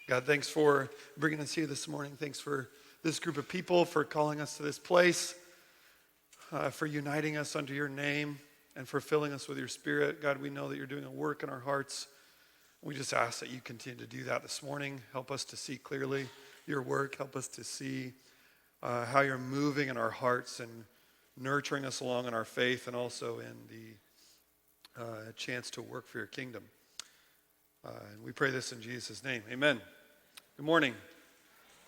God, thanks for bringing us here this morning. Thanks for this group of people, for calling us to this place, for uniting us under your name, and for filling us with your Spirit. God, we know that you're doing a work in our hearts. We just ask that you continue to do that this morning. Help us to see clearly your work. Help us to see how you're moving in our hearts and nurturing us along in our faith, and also in the chance to work for your kingdom. And we pray this in Jesus' name. Amen. Good morning.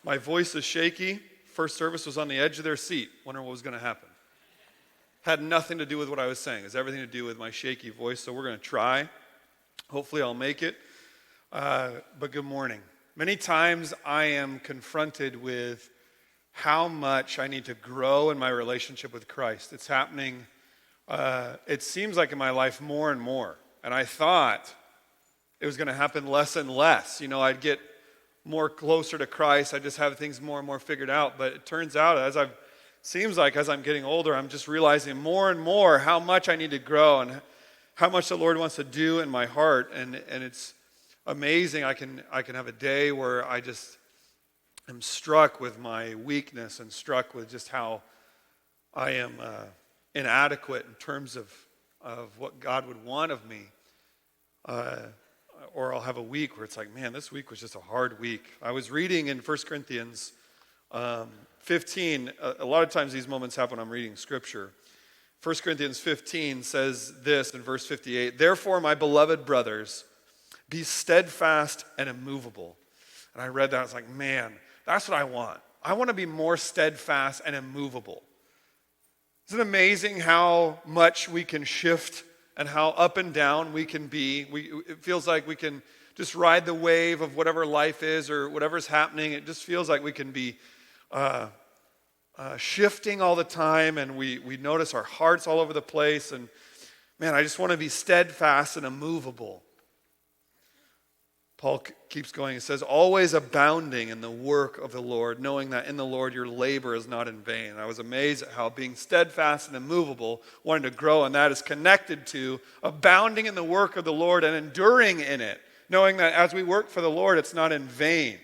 My voice is shaky. First service was on the edge of their seat, wondering what was going to happen. Had nothing to do with what I was saying. It has everything to do with my shaky voice, so we're going to try. Hopefully I'll make it. But good morning. Many times I am confronted with how much I need to grow in my relationship with Christ. It's happening, it seems like in my life more and more. And I thought it was going to happen less and less. You know, I'd get more closer to Christ. I just have things more and more figured out. But it turns out as I'm getting older, I'm just realizing more and more how much I need to grow and how much the Lord wants to do in my heart. And it's amazing. I can have a day where I just am struck with my weakness and struck with just how I am inadequate in terms of what God would want of me. Or I'll have a week where it's like, man, this week was just a hard week. I was reading in 1 Corinthians 15. A lot of times these moments happen when I'm reading Scripture. 1 Corinthians 15 says this in verse 58, "Therefore, my beloved brothers, be steadfast and immovable." And I read that, I was like, man, that's what I want. I want to be more steadfast and immovable. Isn't it amazing how much we can shift and how up and down we can be? It feels like we can just ride the wave of whatever life is or whatever's happening. It just feels like we can be shifting all the time, and we notice our hearts all over the place. And man, I just want to be steadfast and immovable. Paul keeps going. He says, "Always abounding in the work of the Lord, knowing that in the Lord your labor is not in vain." And I was amazed at how being steadfast and immovable, wanting to grow, and that is connected to abounding in the work of the Lord and enduring in it, knowing that as we work for the Lord, it's not in vain.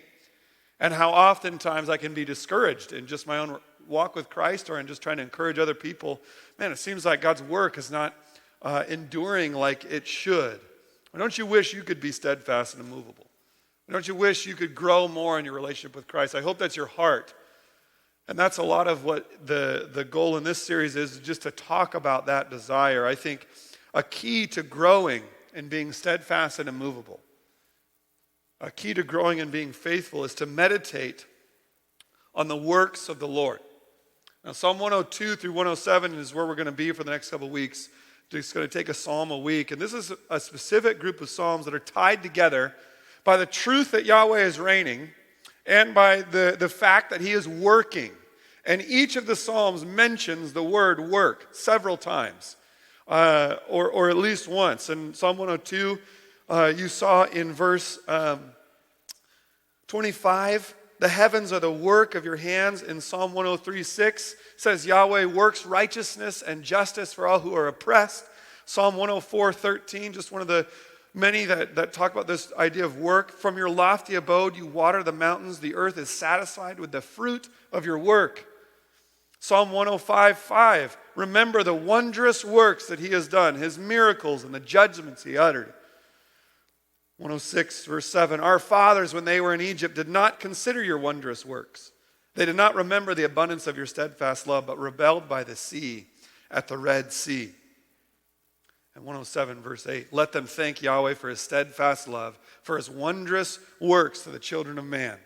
And how oftentimes I can be discouraged in just my own walk with Christ, or in just trying to encourage other people. Man, it seems like God's work is not enduring like it should. Don't you wish you could be steadfast and immovable? Don't you wish you could grow more in your relationship with Christ? I hope that's your heart. And that's a lot of what the goal in this series is, just to talk about that desire. I think a key to growing and being steadfast and immovable, a key to growing and being faithful, is to meditate on the works of the Lord. Now, Psalm 102 through 107 is where we're going to be for the next couple of weeks. Just going to take a psalm a week. And this is a specific group of psalms that are tied together by the truth that Yahweh is reigning and by the fact that he is working. And each of the psalms mentions the word work several times, or at least once. In Psalm 102, you saw in verse 25, "The heavens are the work of your hands." In Psalm 103:6 says, "Yahweh works righteousness and justice for all who are oppressed." Psalm 104:13, just one of the many that talk about this idea of work. "From your lofty abode you water the mountains. The earth is satisfied with the fruit of your work." Psalm 105:5, "Remember the wondrous works that he has done, his miracles and the judgments he uttered." 106 verse 7, "Our fathers, when they were in Egypt, did not consider your wondrous works. They did not remember the abundance of your steadfast love, but rebelled by the sea at the Red Sea." And 107 verse 8, "Let them thank Yahweh for his steadfast love, for his wondrous works to the children of man."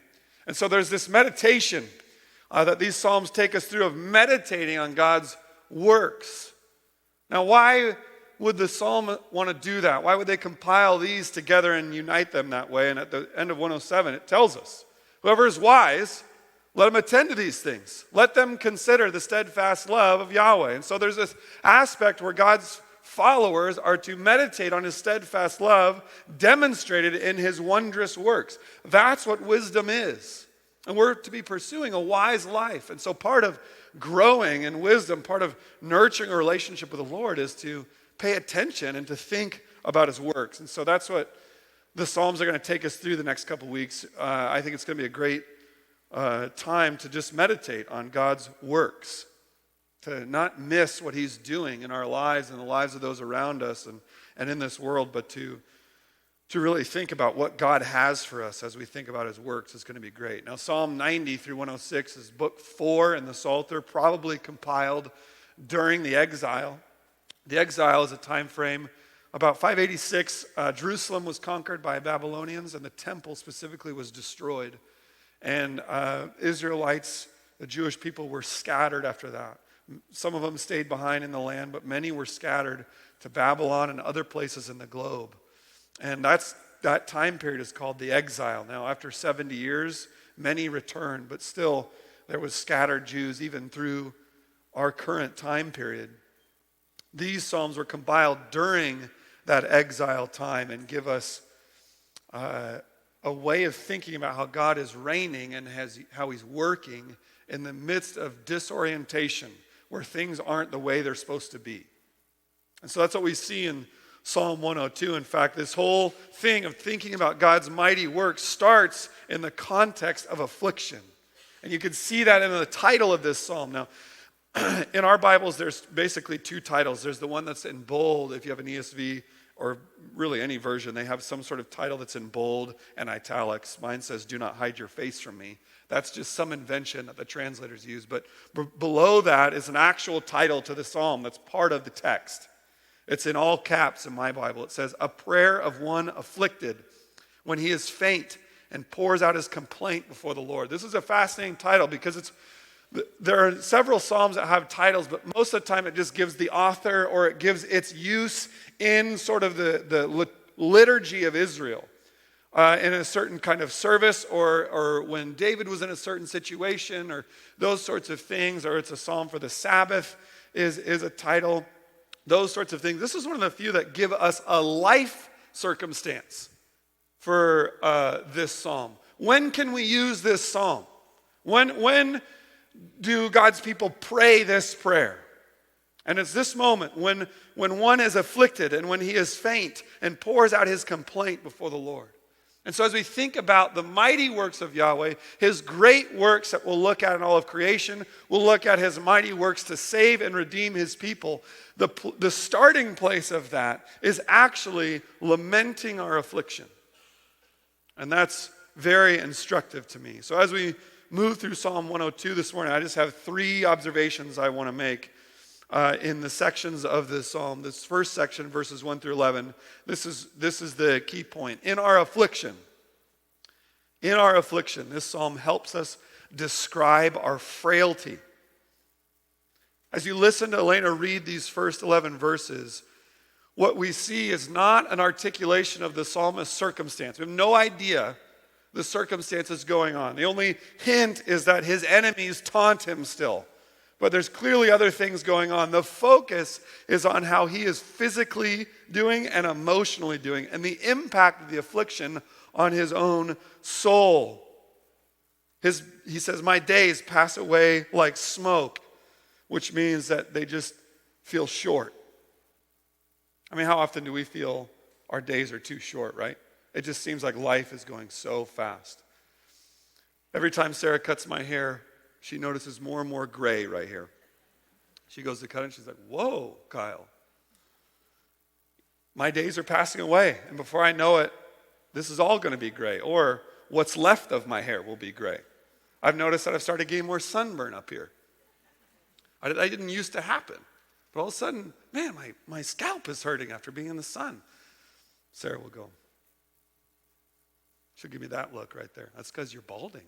And so there's this meditation that these psalms take us through, of meditating on God's works. Now, why would the psalm want to do that? Why would they compile these together and unite them that way? And at the end of 107, it tells us, "Whoever is wise, let him attend to these things. Let them consider the steadfast love of Yahweh." And so there's this aspect where God's followers are to meditate on his steadfast love demonstrated in his wondrous works. That's what wisdom is. And we're to be pursuing a wise life. And so part of growing in wisdom, part of nurturing a relationship with the Lord, is to pay attention and to think about his works. And so that's what the Psalms are going to take us through the next couple weeks. I think it's going to be a great time to just meditate on God's works, to not miss what he's doing in our lives and the lives of those around us and in this world, but to really think about what God has for us as we think about his works is going to be great. Now, Psalm 90 through 106 is book 4 in the Psalter, probably compiled during the exile. The exile is a time frame. About 586, Jerusalem was conquered by Babylonians, and the temple specifically was destroyed. And Israelites, the Jewish people, were scattered after that. Some of them stayed behind in the land, but many were scattered to Babylon and other places in the globe. And that time period is called the exile. Now, after 70 years, many returned, but still there was scattered Jews even through our current time period. These Psalms were compiled during that exile time and give us a way of thinking about how God is reigning and how he's working in the midst of disorientation, where things aren't the way they're supposed to be. And so that's what we see in Psalm 102. In fact, this whole thing of thinking about God's mighty work starts in the context of affliction. And you can see that in the title of this psalm. Now, in our Bibles, there's basically 2 titles. There's the one that's in bold, if you have an ESV, or really any version, they have some sort of title that's in bold and italics. Mine says, "Do not hide your face from me." That's just some invention that the translators use. But below that is an actual title to the psalm that's part of the text. It's in all caps in my Bible. It says, "A prayer of one afflicted when he is faint and pours out his complaint before the Lord." This is a fascinating title because there are several psalms that have titles, but most of the time it just gives the author or it gives its use in sort of the liturgy of Israel. In a certain kind of service or when David was in a certain situation or those sorts of things, or it's a psalm for the Sabbath is a title, those sorts of things. This is one of the few that give us a life circumstance for this psalm. When can we use this psalm? When do God's people pray this prayer? And it's this moment when one is afflicted and when he is faint and pours out his complaint before the Lord. And so as we think about the mighty works of Yahweh, his great works that we'll look at in all of creation, we'll look at his mighty works to save and redeem his people. The starting place of that is actually lamenting our affliction. And that's very instructive to me. So as we move through Psalm 102 this morning, I just have 3 observations I want to make in the sections of this psalm. This first section, verses 1 through 11, this is the key point. In our affliction, this psalm helps us describe our frailty. As you listen to Elena read these first 11 verses, what we see is not an articulation of the psalmist's circumstance. We have no idea the circumstances going on. The only hint is that his enemies taunt him still. But there's clearly other things going on. The focus is on how he is physically doing and emotionally doing, and the impact of the affliction on his own soul. He says, "My days pass away like smoke," which means that they just feel short. I mean, how often do we feel our days are too short, right? It just seems like life is going so fast. Every time Sarah cuts my hair, she notices more and more gray right here. She goes to cut it and she's like, "Whoa, Kyle. My days are passing away. And before I know it, this is all going to be gray. Or what's left of my hair will be gray." I've noticed that I've started getting more sunburn up here. I didn't used to happen. But all of a sudden, man, my scalp is hurting after being in the sun. Sarah will go. She'll give me that look right there. That's because you're balding.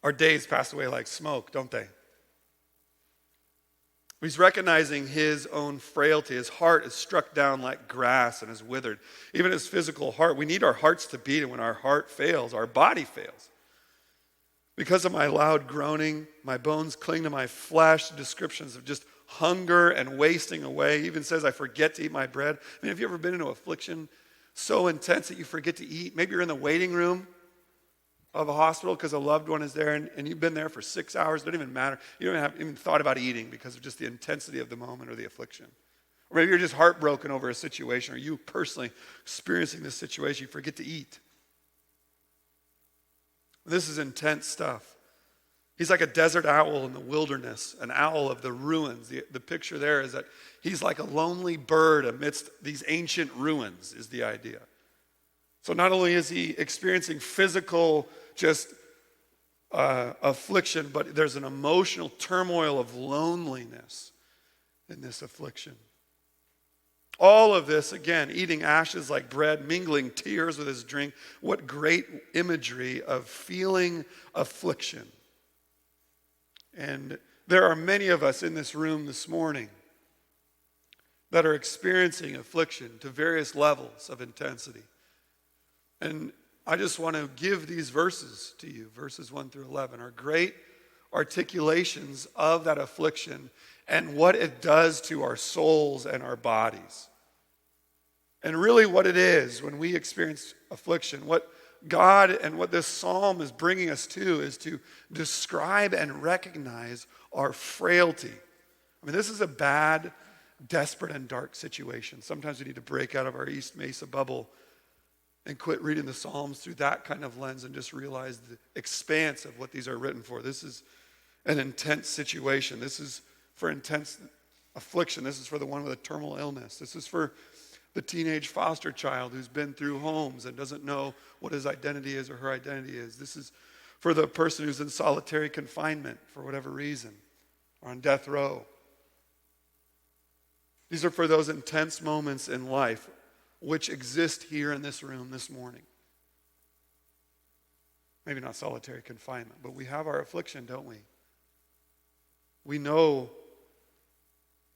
Our days pass away like smoke, don't they? He's recognizing his own frailty. His heart is struck down like grass and is withered. Even his physical heart. We need our hearts to beat, and when our heart fails, our body fails. Because of my loud groaning, my bones cling to my flesh. Descriptions of just hunger and wasting away. He even says, "I forget to eat my bread." I mean, have you ever been into affliction so intense that you forget to eat? Maybe you're in the waiting room of a hospital because a loved one is there and you've been there for 6 hours. It doesn't even matter. You don't have even thought about eating because of just the intensity of the moment or the affliction. Or maybe you're just heartbroken over a situation, or you personally experiencing this situation, you forget to eat. This is intense stuff. He's like a desert owl in the wilderness, an owl of the ruins. The picture there is that he's like a lonely bird amidst these ancient ruins, is the idea. So not only is he experiencing physical affliction, but there's an emotional turmoil of loneliness in this affliction. All of this, again, eating ashes like bread, mingling tears with his drink. What great imagery of feeling affliction. And there are many of us in this room this morning that are experiencing affliction to various levels of intensity. And I just want to give these verses to you. Verses 1 through 11 are great articulations of that affliction and what it does to our souls and our bodies. And really what it is when we experience affliction, what God and what this psalm is bringing us to is to describe and recognize our frailty. I mean, this is a bad, desperate, and dark situation. Sometimes we need to break out of our East Mesa bubble and quit reading the Psalms through that kind of lens and just realize the expanse of what these are written for. This is an intense situation. This is for intense affliction. This is for the one with a terminal illness. This is for the teenage foster child who's been through homes and doesn't know what his identity is or her identity is. This is for the person who's in solitary confinement for whatever reason, or on death row. These are for those intense moments in life which exist here in this room this morning. Maybe not solitary confinement, but we have our affliction, don't we? We know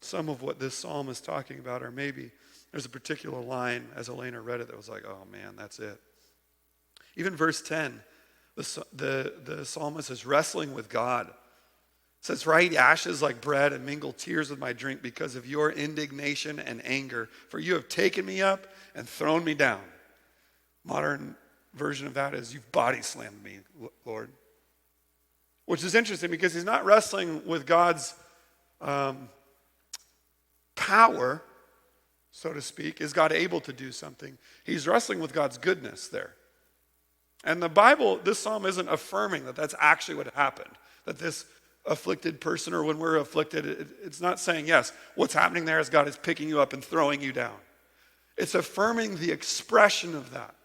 some of what this psalm is talking about, or maybe there's a particular line as Elena read it that was like, oh man, that's it. Even verse 10, the psalmist is wrestling with God. It says, "For I eat ashes like bread and mingle tears with my drink because of your indignation and anger. For you have taken me up and thrown me down." Modern version of that is, "You've body slammed me, Lord." Which is interesting because he's not wrestling with God's power, so to speak. Is God able to do something? He's wrestling with God's goodness there. And the Bible, this psalm isn't affirming that that's actually what happened. That this afflicted person, or when we're afflicted, it's not saying, yes, what's happening there is God is picking you up and throwing you down. It's affirming the expression of that.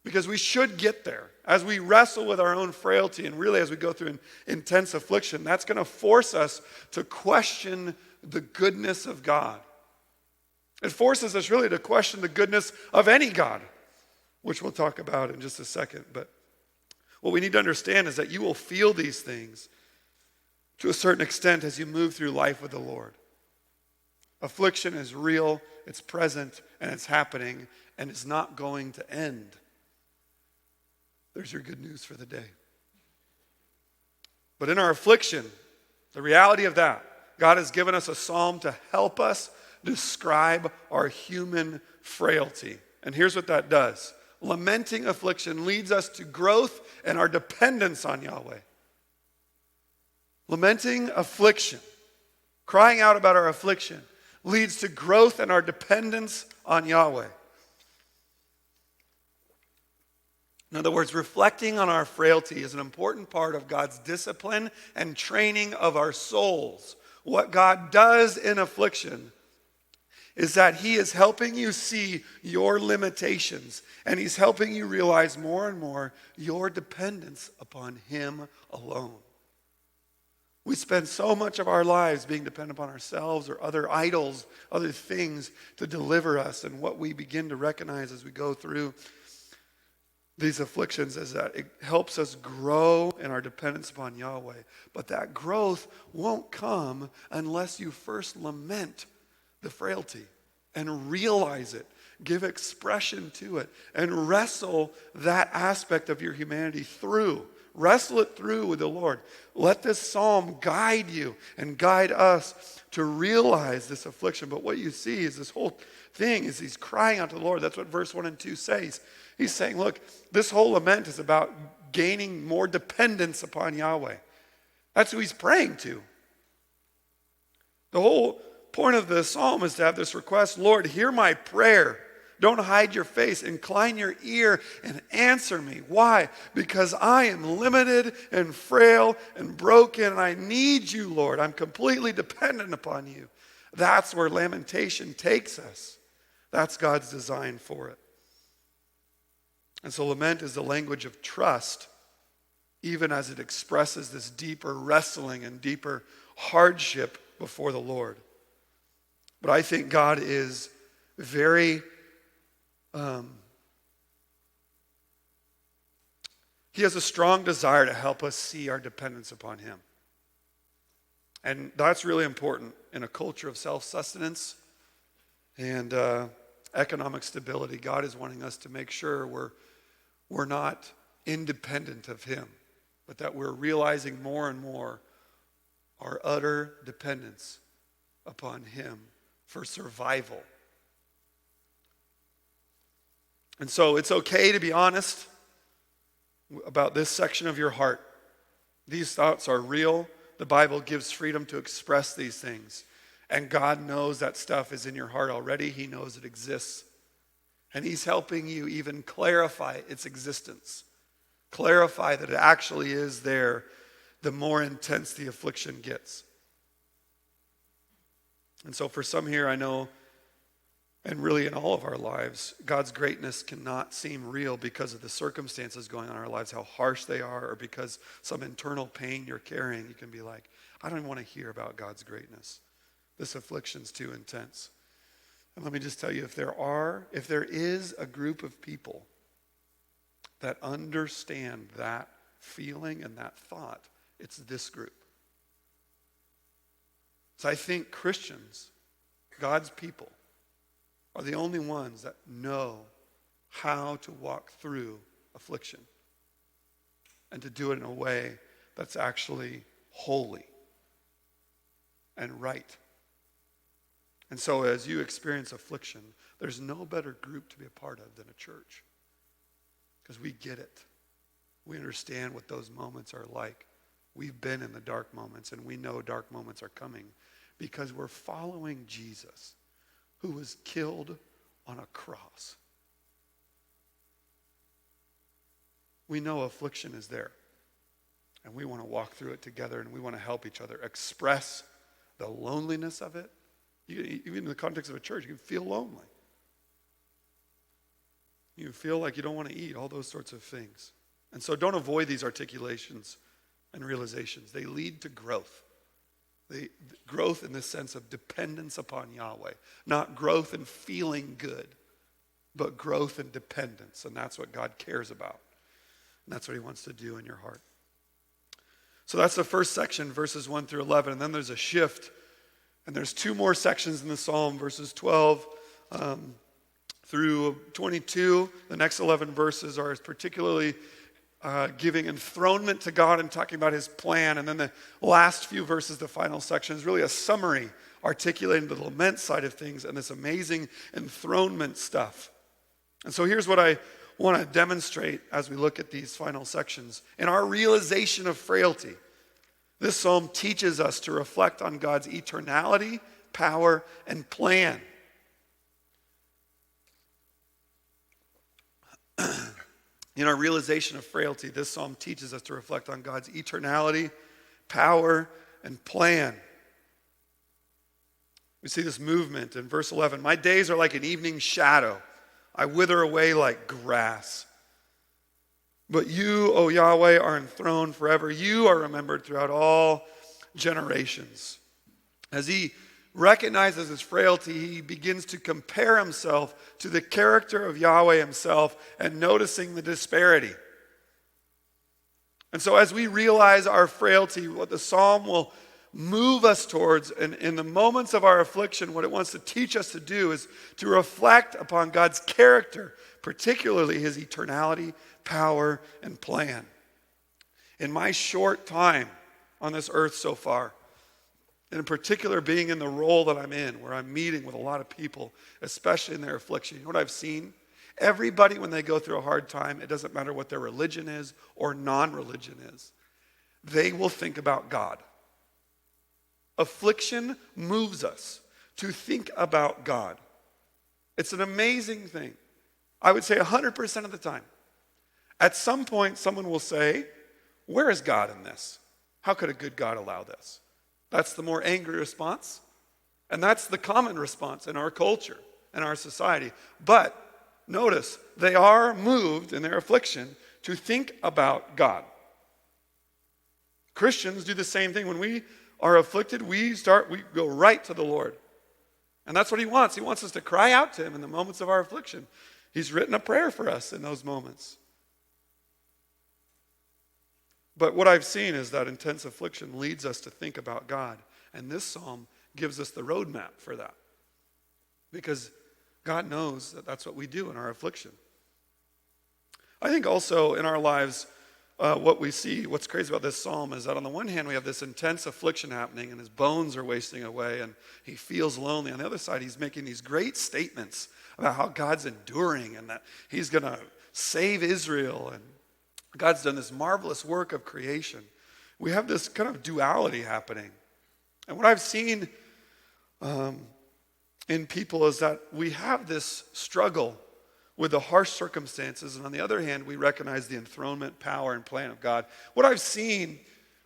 Because we should get there. As we wrestle with our own frailty, and really as we go through an intense affliction, that's going to force us to question the goodness of God. It forces us really to question the goodness of any God, which we'll talk about in just a second. But what we need to understand is that you will feel these things to a certain extent as you move through life with the Lord. Affliction is real, it's present, and it's happening, and it's not going to end. There's your good news for the day. But in our affliction, the reality of that, God has given us a psalm to help us describe our human frailty. And here's what that does. Lamenting affliction leads us to growth and our dependence on Yahweh. Lamenting affliction, crying out about our affliction, leads to growth and our dependence on Yahweh. In other words, reflecting on our frailty is an important part of God's discipline and training of our souls. What God does in affliction is that he is helping you see your limitations, and he's helping you realize more and more your dependence upon him alone. We spend so much of our lives being dependent upon ourselves or other idols, other things to deliver us, and what we begin to recognize as we go through these afflictions is that it helps us grow in our dependence upon Yahweh. But that growth won't come unless you first lament the frailty and realize it, give expression to it, and wrestle that aspect of your humanity through. Wrestle it through with the Lord. Let this psalm guide you and guide us to realize this affliction. But what you see is this whole thing is he's crying out to the Lord. That's what verse 1 and 2 says. He's saying, look, this whole lament is about gaining more dependence upon Yahweh. That's who he's praying to. The whole point of the psalm is to have this request: Lord, hear my prayer. Don't hide your face. Incline your ear and answer me. Why? Because I am limited and frail and broken, and I need you, Lord. I'm completely dependent upon you. That's where lamentation takes us. That's God's design for it. And so lament is the language of trust, even as it expresses this deeper wrestling and deeper hardship before the Lord. But I think God is very He has a strong desire to help us see our dependence upon him. And that's really important in a culture of self-sustenance and economic stability. God is wanting us to make sure we're not independent of him, but that we're realizing more and more our utter dependence upon him for survival. And so it's okay to be honest about this section of your heart. These thoughts are real. The Bible gives freedom to express these things. And God knows that stuff is in your heart already. He knows it exists. And he's helping you even clarify its existence. Clarify that it actually is there the more intense the affliction gets. And so for some here, I know, and really in all of our lives, God's greatness cannot seem real because of the circumstances going on in our lives, how harsh they are, or because some internal pain you're carrying. You can be like, I don't even want to hear about God's greatness. This affliction's too intense. And let me just tell you, if there is a group of people that understand that feeling and that thought, it's this group. So I think Christians, God's people, are the only ones that know how to walk through affliction and to do it in a way that's actually holy and right. And so as you experience affliction, there's no better group to be a part of than a church, because we get it. We understand what those moments are like. We've been in the dark moments, and we know dark moments are coming because we're following Jesus, who was killed on a cross. We know affliction is there, and we want to walk through it together, and we want to help each other express the loneliness of it. Even in the context of a church, you can feel lonely. You feel like you don't want to eat, all those sorts of things. And so don't avoid these articulations and realizations. They lead to growth. Growth in the sense of dependence upon Yahweh. Not growth in feeling good, but growth in dependence. And that's what God cares about. And that's what he wants to do in your heart. So that's the first section, verses 1 through 11. And then there's a shift. And there's two more sections in the psalm, verses 12 through 22. The next 11 verses are particularly giving enthronement to God and talking about his plan. And then the last few verses, the final section, is really a summary articulating the lament side of things and this amazing enthronement stuff. And so here's what I want to demonstrate as we look at these final sections. In our realization of frailty, this psalm teaches us to reflect on God's eternality, power, and plan. In our realization of frailty, this psalm teaches us to reflect on God's eternality, power, and plan. We see this movement in verse 11. My days are like an evening shadow. I wither away like grass. But you, O Yahweh, are enthroned forever. You are remembered throughout all generations. As he recognizes his frailty, he begins to compare himself to the character of Yahweh himself and noticing the disparity. And so as we realize our frailty, what the psalm will move us towards, and in the moments of our affliction, what it wants to teach us to do is to reflect upon God's character, particularly his eternality, power, and plan. In my short time on this earth so far, and in particular being in the role that I'm in, where I'm meeting with a lot of people, especially in their affliction, you know what I've seen? Everybody, when they go through a hard time, it doesn't matter what their religion is or non-religion is, they will think about God. Affliction moves us. to think about God. It's an amazing thing. I would say 100% of the time. At some point, someone will say, where is God in this? How could a good God allow this? That's the more angry response. And that's the common response in our culture and our society. But notice, they are moved in their affliction to think about God. Christians do the same thing. When we are afflicted, we go right to the Lord. And that's what he wants. He wants us to cry out to him in the moments of our affliction. He's written a prayer for us in those moments. But what I've seen is that intense affliction leads us to think about God. And this psalm gives us the roadmap for that. Because God knows that that's what we do in our affliction. I think also in our lives, what we see, what's crazy about this psalm is that on the one hand, we have this intense affliction happening and his bones are wasting away and he feels lonely. On the other side, he's making these great statements about how God's enduring and that he's going to save Israel and God's done this marvelous work of creation. We have this kind of duality happening. And what I've seen in people is that we have this struggle with the harsh circumstances, and on the other hand, we recognize the enthronement, power, and plan of God. What I've seen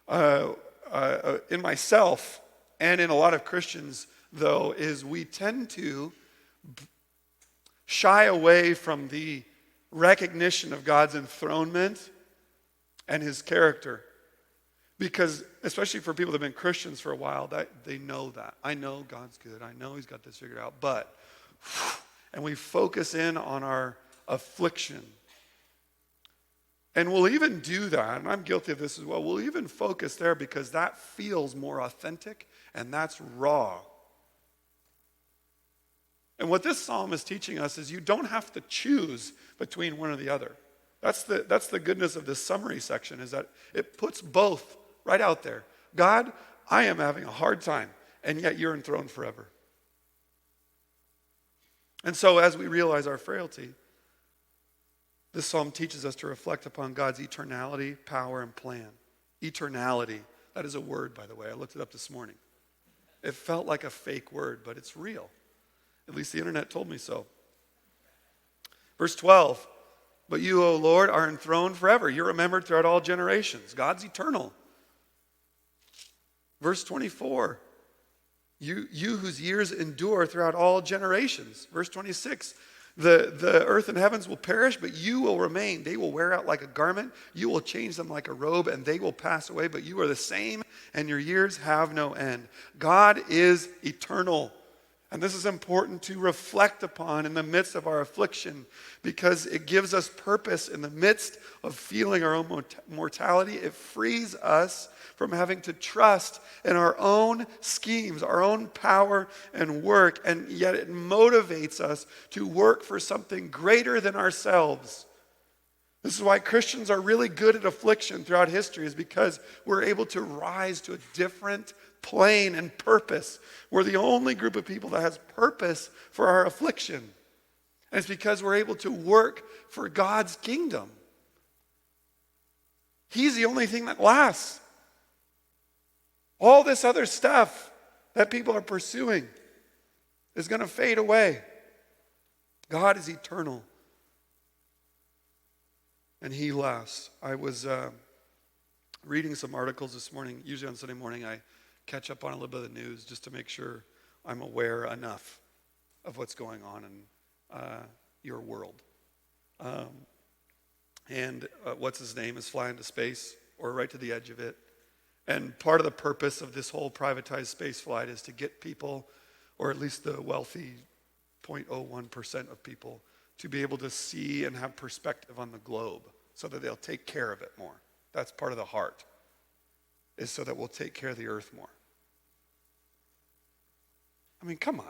in myself and in a lot of Christians, though, is we tend to shy away from the recognition of God's enthronement and his character. Because, especially for people that have been Christians for a while, that they know that. I know God's good. I know he's got this figured out. But, and we focus in on our affliction. And we'll even do that, and I'm guilty of this as well. We'll even focus there because that feels more authentic and that's raw. And what this psalm is teaching us is you don't have to choose between one or the other. That's the goodness of this summary section, is that it puts both right out there. God, I am having a hard time, and yet you're enthroned forever. And so as we realize our frailty, this psalm teaches us to reflect upon God's eternality, power, and plan. Eternality, that is a word, by the way. I looked it up this morning. It felt like a fake word, but it's real. At least the internet told me so. Verse 12, but you, O Lord, are enthroned forever. You're remembered throughout all generations. God's eternal. Verse 24, you whose years endure throughout all generations. Verse 26, the earth and heavens will perish, but you will remain. They will wear out like a garment. You will change them like a robe, and they will pass away, but you are the same, and your years have no end. God is eternal. And this is important to reflect upon in the midst of our affliction because it gives us purpose in the midst of feeling our own mortality. It frees us from having to trust in our own schemes, our own power and work, and yet it motivates us to work for something greater than ourselves. This is why Christians are really good at affliction throughout history, is because we're able to rise to a different plane and purpose. We're the only group of people that has purpose for our affliction. And it's because we're able to work for God's kingdom. He's the only thing that lasts. All this other stuff that people are pursuing is going to fade away. God is eternal. And he lasts. I was reading some articles this morning. Usually on Sunday morning I catch up on a little bit of the news just to make sure I'm aware enough of what's going on in your world. And what's his name is flying to space or right to the edge of it. And part of the purpose of this whole privatized space flight is to get people, or at least the wealthy 0.01% of people, to be able to see and have perspective on the globe so that they'll take care of it more. That's part of the heart, is so that we'll take care of the earth more. I mean, come on.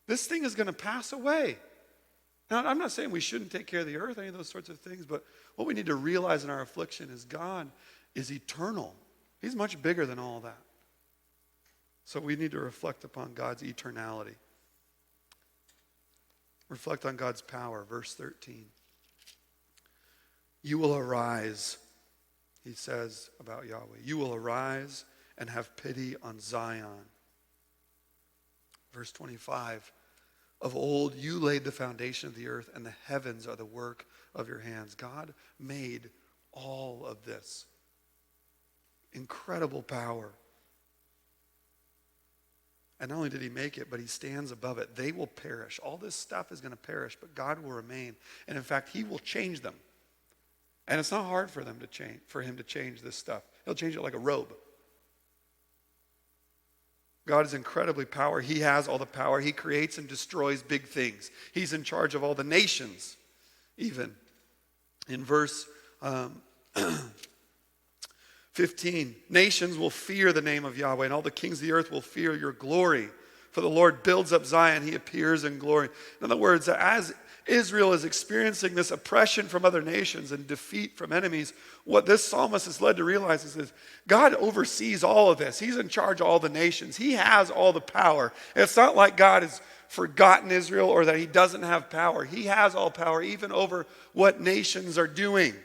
This thing is going to pass away. Now, I'm not saying we shouldn't take care of the earth, any of those sorts of things, but what we need to realize in our affliction is God is eternal. He's much bigger than all that. So we need to reflect upon God's eternality. Reflect on God's power. Verse 13. You will arise, he says about Yahweh. You will arise and have pity on Zion. Verse 25, of old you laid the foundation of the earth, and the heavens are the work of your hands. God made all of this. Incredible power. And not only did he make it, but he stands above it. They will perish. All this stuff is going to perish, but God will remain. And in fact, he will change them. And it's not hard for him to change this stuff. He'll change it like a robe. God is incredibly powerful. He has all the power. He creates and destroys big things. He's in charge of all the nations, even. In verse 15, nations will fear the name of Yahweh, and all the kings of the earth will fear your glory. For the Lord builds up Zion, he appears in glory. In other words, as Israel is experiencing this oppression from other nations and defeat from enemies, what this psalmist is led to realize is God oversees all of this. He's in charge of all the nations. He has all the power. It's not like God has forgotten Israel or that he doesn't have power. He has all power, even over what nations are doing.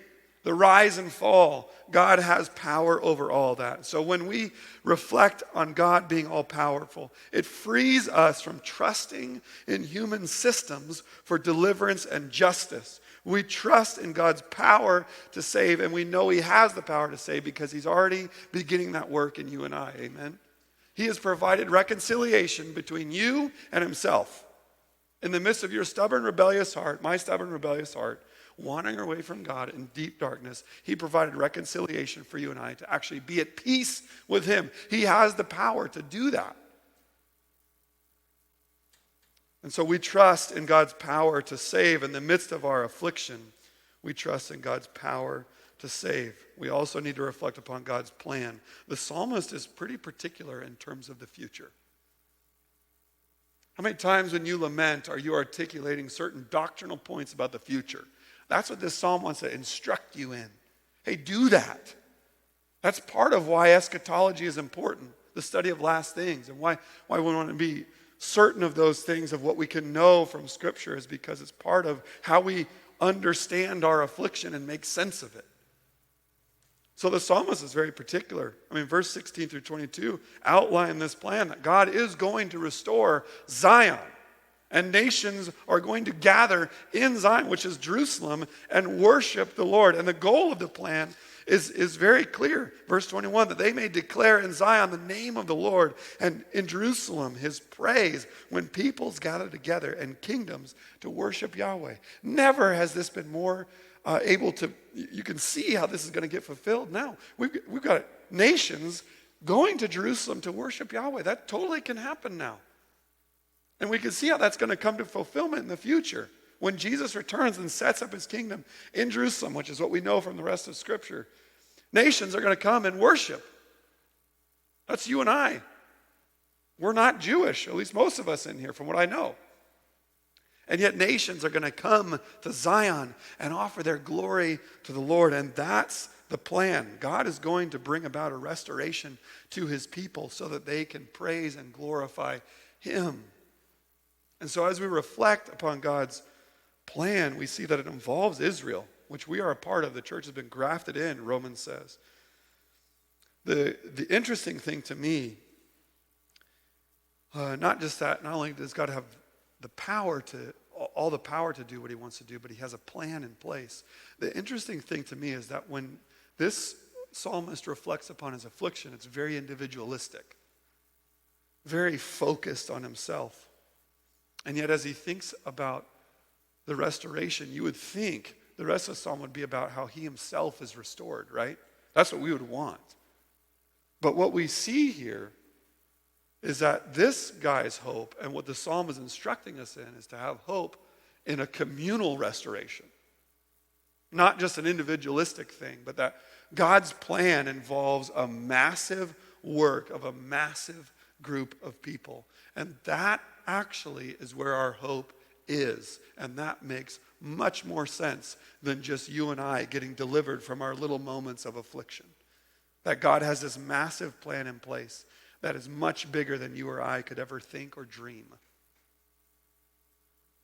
The rise and fall, God has power over all that. So when we reflect on God being all-powerful, it frees us from trusting in human systems for deliverance and justice. We trust in God's power to save, and we know he has the power to save because he's already beginning that work in you and I. Amen? He has provided reconciliation between you and himself. In the midst of your stubborn, rebellious heart, my stubborn, rebellious heart, wandering away from God in deep darkness, he provided reconciliation for you and I to actually be at peace with him. He has the power to do that. And so we trust in God's power to save in the midst of our affliction. We trust in God's power to save. We also need to reflect upon God's plan. The psalmist is pretty particular in terms of the future. How many times when you lament are you articulating certain doctrinal points about the future? That's what this psalm wants to instruct you in. Hey, do that. That's part of why eschatology is important, the study of last things, and why we want to be certain of those things, of what we can know from Scripture, is because it's part of how we understand our affliction and make sense of it. So the psalmist is very particular. Verse 16 through 22 outline this plan that God is going to restore Zion. And nations are going to gather in Zion, which is Jerusalem, and worship the Lord. And the goal of the plan is very clear. Verse 21, that they may declare in Zion the name of the Lord, and in Jerusalem his praise, when peoples gather together and kingdoms to worship Yahweh. Never has this been more able to, you can see how this is going to get fulfilled now. We've got nations going to Jerusalem to worship Yahweh. That totally can happen now. And we can see how that's going to come to fulfillment in the future when Jesus returns and sets up his kingdom in Jerusalem, which is what we know from the rest of Scripture. Nations are going to come and worship. That's you and I. We're not Jewish, at least most of us in here, from what I know. And yet nations are going to come to Zion and offer their glory to the Lord, and that's the plan. God is going to bring about a restoration to his people so that they can praise and glorify him. And so as we reflect upon God's plan, we see that it involves Israel, which we are a part of. The church has been grafted in, Romans says. The interesting thing to me, not just that, not only does God have all the power to do what he wants to do, but he has a plan in place. The interesting thing to me is that when this psalmist reflects upon his affliction, it's very individualistic, very focused on himself. And yet as he thinks about the restoration, you would think the rest of the psalm would be about how he himself is restored, right? That's what we would want. But what we see here is that this guy's hope, and what the psalm is instructing us in, is to have hope in a communal restoration. Not just an individualistic thing, but that God's plan involves a massive work of a massive group of people. And that actually is where our hope is. And that makes much more sense than just you and I getting delivered from our little moments of affliction. That God has this massive plan in place that is much bigger than you or I could ever think or dream.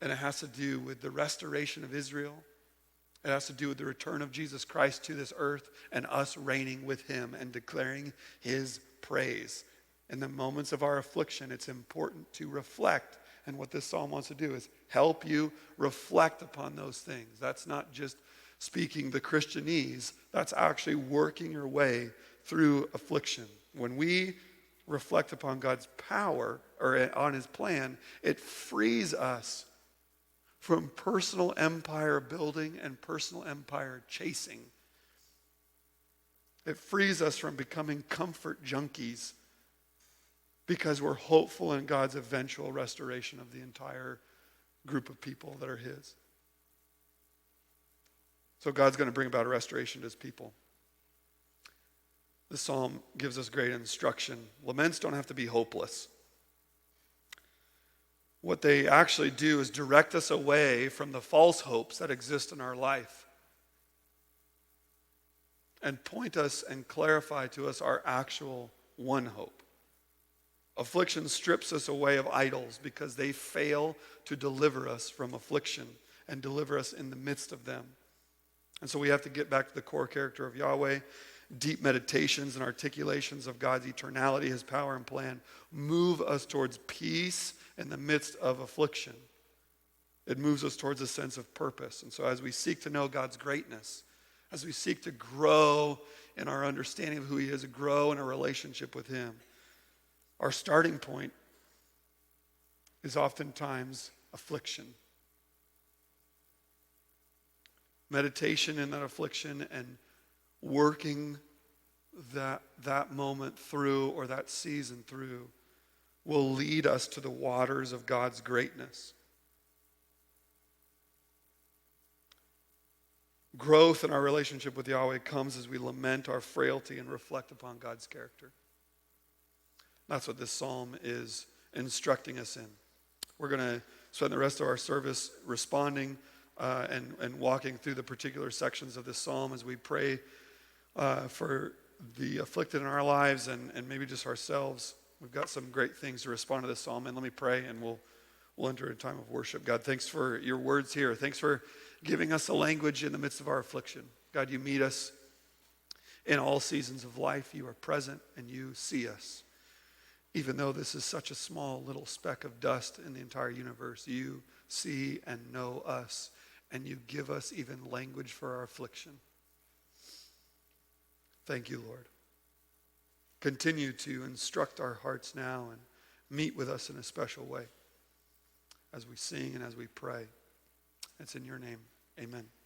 And it has to do with the restoration of Israel. It has to do with the return of Jesus Christ to this earth and us reigning with him and declaring his praise. in the moments of our affliction, it's important to reflect. And what this psalm wants to do is help you reflect upon those things. That's not just speaking the Christianese. That's actually working your way through affliction. When we reflect upon God's power or on his plan, it frees us from personal empire building and personal empire chasing. It frees us from becoming comfort junkies because we're hopeful in God's eventual restoration of the entire group of people that are his. So God's going to bring about a restoration to his people. The psalm gives us great instruction. Laments don't have to be hopeless. What they actually do is direct us away from the false hopes that exist in our life and point us and clarify to us our actual one hope. Affliction strips us away of idols because they fail to deliver us from affliction and deliver us in the midst of them. And so we have to get back to the core character of Yahweh. Deep meditations and articulations of God's eternality, his power and plan move us towards peace in the midst of affliction. It moves us towards a sense of purpose. And so as we seek to know God's greatness, as we seek to grow in our understanding of who he is, grow in a relationship with him, our starting point is oftentimes affliction. Meditation in that affliction and working that moment through or that season through will lead us to the waters of God's greatness. Growth in our relationship with Yahweh comes as we lament our frailty and reflect upon God's character. That's what this psalm is instructing us in. We're going to spend the rest of our service responding and walking through the particular sections of this psalm as we pray for the afflicted in our lives and maybe just ourselves. We've got some great things to respond to this psalm. And let me pray and we'll enter a time of worship. God, thanks for your words here. Thanks for giving us a language in the midst of our affliction. God, you meet us in all seasons of life. You are present and you see us. Even though this is such a small little speck of dust in the entire universe, you see and know us, and you give us even language for our affliction. Thank you, Lord. Continue to instruct our hearts now and meet with us in a special way as we sing and as we pray. It's in your name. Amen.